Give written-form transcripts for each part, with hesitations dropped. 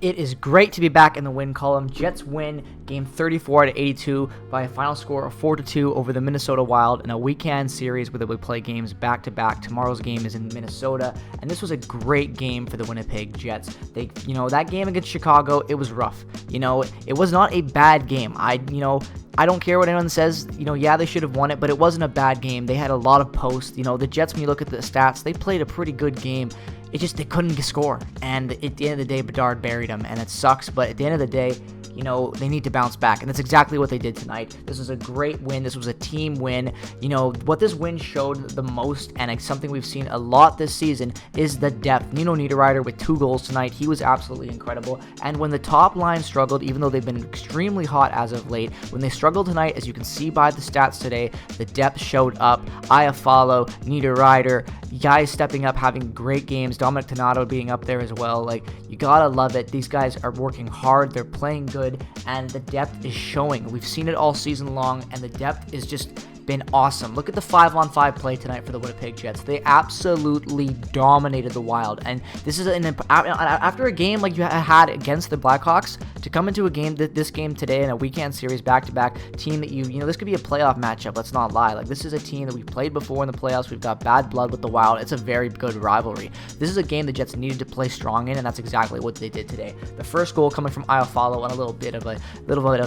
It is great to be back in the win column. Jets win game 34-82 by a final score of 4-2 over the Minnesota Wild in a weekend series where they would play games back-to-back. Tomorrow's game is in Minnesota, and this was a great game for the Winnipeg Jets. That game against Chicago, it was rough. It was not a bad game. I don't care what anyone says. Yeah, they should have won it, but it wasn't a bad game. They had a lot of posts. The Jets, when you look at the stats, they played a pretty good game. It just, they couldn't score. And at the end of the day, Bedard buried them, and it sucks. But at the end of the day, they need to bounce back, and that's exactly what they did tonight. This was a great win. This was a team win. What this win showed the most, and it's something we've seen a lot this season, is the depth. Nino Niederreiter with 2 goals tonight. He was absolutely incredible. And when the top line struggled, even though they've been extremely hot as of late, when they struggled tonight, as you can see by the stats today, the depth showed up. Iafallo, Niederreiter, guys stepping up, having great games. Dominic Donato being up there as well. You gotta love it. These guys are working hard. They're playing good. And the depth is showing. We've seen it all season long, and the depth is just been awesome. Look at the 5-on-5 play tonight for the Winnipeg Jets. They absolutely dominated the Wild, and this is after a game like you had against the Blackhawks, to come into a game, this game today in a weekend series back-to-back team that this could be a playoff matchup. Let's not lie. This is a team that we've played before in the playoffs. We've got bad blood with the Wild. It's a very good rivalry. This is a game the Jets needed to play strong in, and that's exactly what they did today. The first goal coming from Iafallo on a little bit of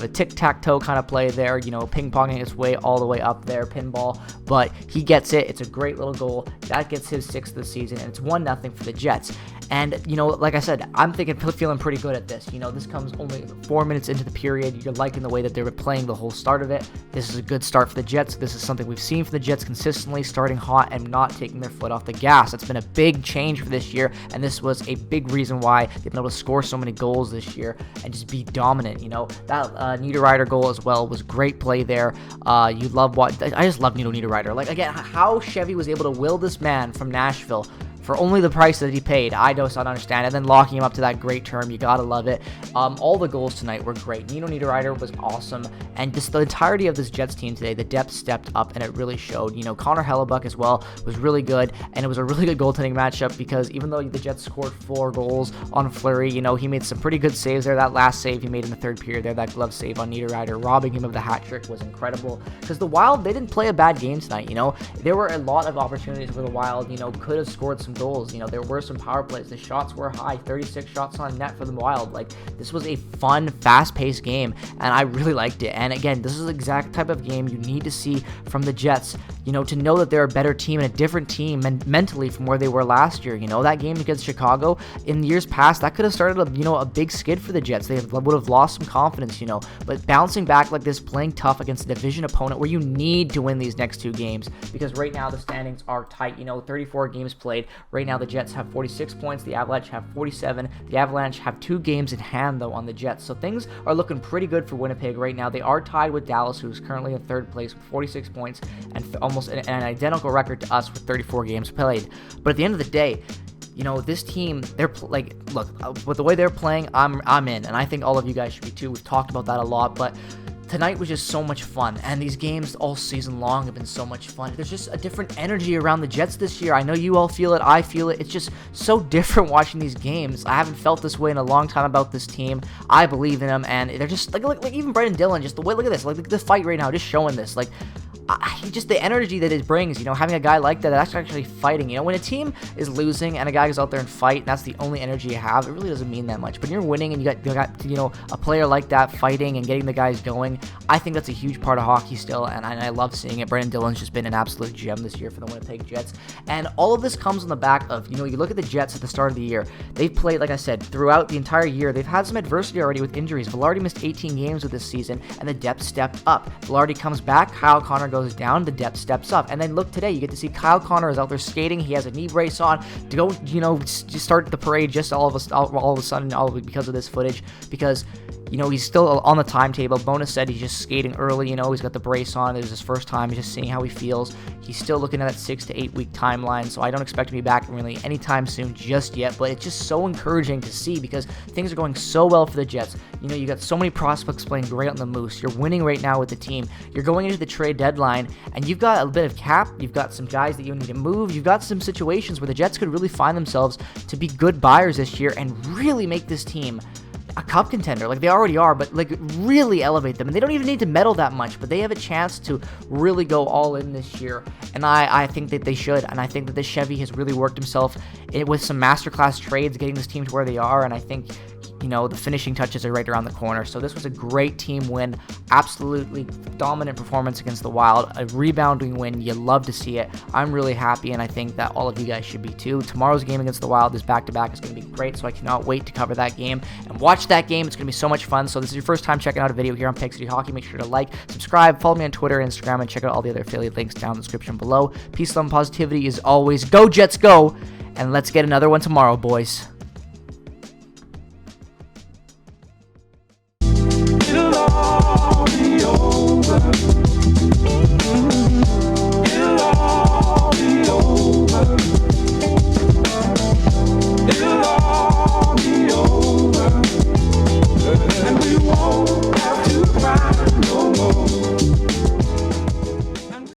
a tic-tac-toe kind of play there, ping-ponging its way all the way up there, pinball, but he gets it. It's a great little goal. That gets his 6th of the season, and it's 1-0 for the Jets. And, like I said, I'm feeling pretty good at this. This comes only 4 minutes into the period. You're liking the way that they were playing the whole start of it. This is a good start for the Jets. This is something we've seen from the Jets consistently, starting hot and not taking their foot off the gas. That's been a big change for this year, and this was a big reason why they've been able to score so many goals this year and just be dominant. That Niederreiter goal as well was great play there. I just love Nino Niederreiter. Again, how Chevy was able to will this man from Nashville for only the price that he paid, I just don't understand. And then locking him up to that great term, you gotta love it. All the goals tonight were great. Nino Niederreiter was awesome, and just the entirety of this Jets team today, the depth stepped up, and it really showed. Connor Hellebuck as well was really good, and it was a really good goaltending matchup because even though the Jets scored 4 goals on Fleury, he made some pretty good saves there. That last save he made in the third period there, that glove save on Niederreiter, robbing him of the hat trick, was incredible. Because the Wild, they didn't play a bad game tonight. There were a lot of opportunities where the Wild, could have scored some goals. There were some power plays. The shots were high, 36 shots on net for the Wild. This was a fun, fast-paced game, and I really liked it. And again, this is the exact type of game you need to see from the Jets, to know that they're a better team and a different team mentally from where they were last year. That game against Chicago in years past, that could have started a big skid for the Jets. They would have lost some confidence, but bouncing back like this, playing tough against a division opponent where you need to win these next 2 games, because right now the standings are tight. 34 games played. Right now the Jets have 46 points, the Avalanche have 47. The Avalanche have 2 games in hand, though, on the Jets. So things are looking pretty good for Winnipeg right now. They are tied with Dallas, who's currently in 3rd place with 46 points and almost an identical record to us with 34 games played. But at the end of the day, this team, they're look, with the way they're playing, I'm in, and I think all of you guys should be too. We've talked about that a lot, but tonight was just so much fun, and these games all season long have been so much fun. There's just a different energy around the Jets this year. I know you all feel it. I feel it. It's just so different watching these games. I haven't felt this way in a long time about this team. I believe in them, and they're just like even Brendan Dillon. Just the way, look at this, the fight right now, just showing this, just the energy that it brings, having a guy like that that's actually fighting. When a team is losing and a guy goes out there and fight, and that's the only energy you have, it really doesn't mean that much. But when you're winning and you got a player like that fighting and getting the guys going, I think that's a huge part of hockey still, and I love seeing it. Brendan Dillon's just been an absolute gem this year for the Winnipeg Jets, and all of this comes on the back of, you look at the Jets at the start of the year. They've played, like I said, throughout the entire year. They've had some adversity already with injuries. Velarde missed 18 games with this season, and the depth stepped up. Velarde comes back, Kyle Connor goes down, the depth steps up. And then look today, you get to see Kyle Connor is out there skating. He has a knee brace on to go, just start the parade just all of a sudden, because of this footage, because he's still on the timetable. Bowness said he's just skating early. He's got the brace on. It was his first time. He's just seeing how he feels. He's still looking at that 6 to 8 week timeline, so I don't expect to be back really anytime soon just yet, but it's just so encouraging to see because things are going so well for the Jets. You got so many prospects playing great on the Moose. You're winning right now with the team. You're going into the trade deadline, and you've got a bit of cap. You've got some guys that you need to move. You've got some situations where the Jets could really find themselves to be good buyers this year and really make this team a cup contender. Like, they already are, but like really elevate them. And they don't even need to medal that much, but they have a chance to really go all in this year. And I think that they should. And I think that this Chevy has really worked himself with some masterclass trades, getting this team to where they are. And I think, you know, the finishing touches are right around the corner. So this was a great team win. Absolutely dominant performance against the Wild. A rebounding win. You love to see it. I'm really happy, and I think that all of you guys should be too. Tomorrow's game against the Wild, this back-to-back, is going to be great, so I cannot wait to cover that game and watch that game. It's going to be so much fun. So this is your first time checking out a video here on Peg City Hockey. Make sure to like, subscribe, follow me on Twitter and Instagram, and check out all the other affiliate links down in the description below. Peace, love, and positivity as always. Go Jets, go! And let's get another one tomorrow, boys. It'll all be over.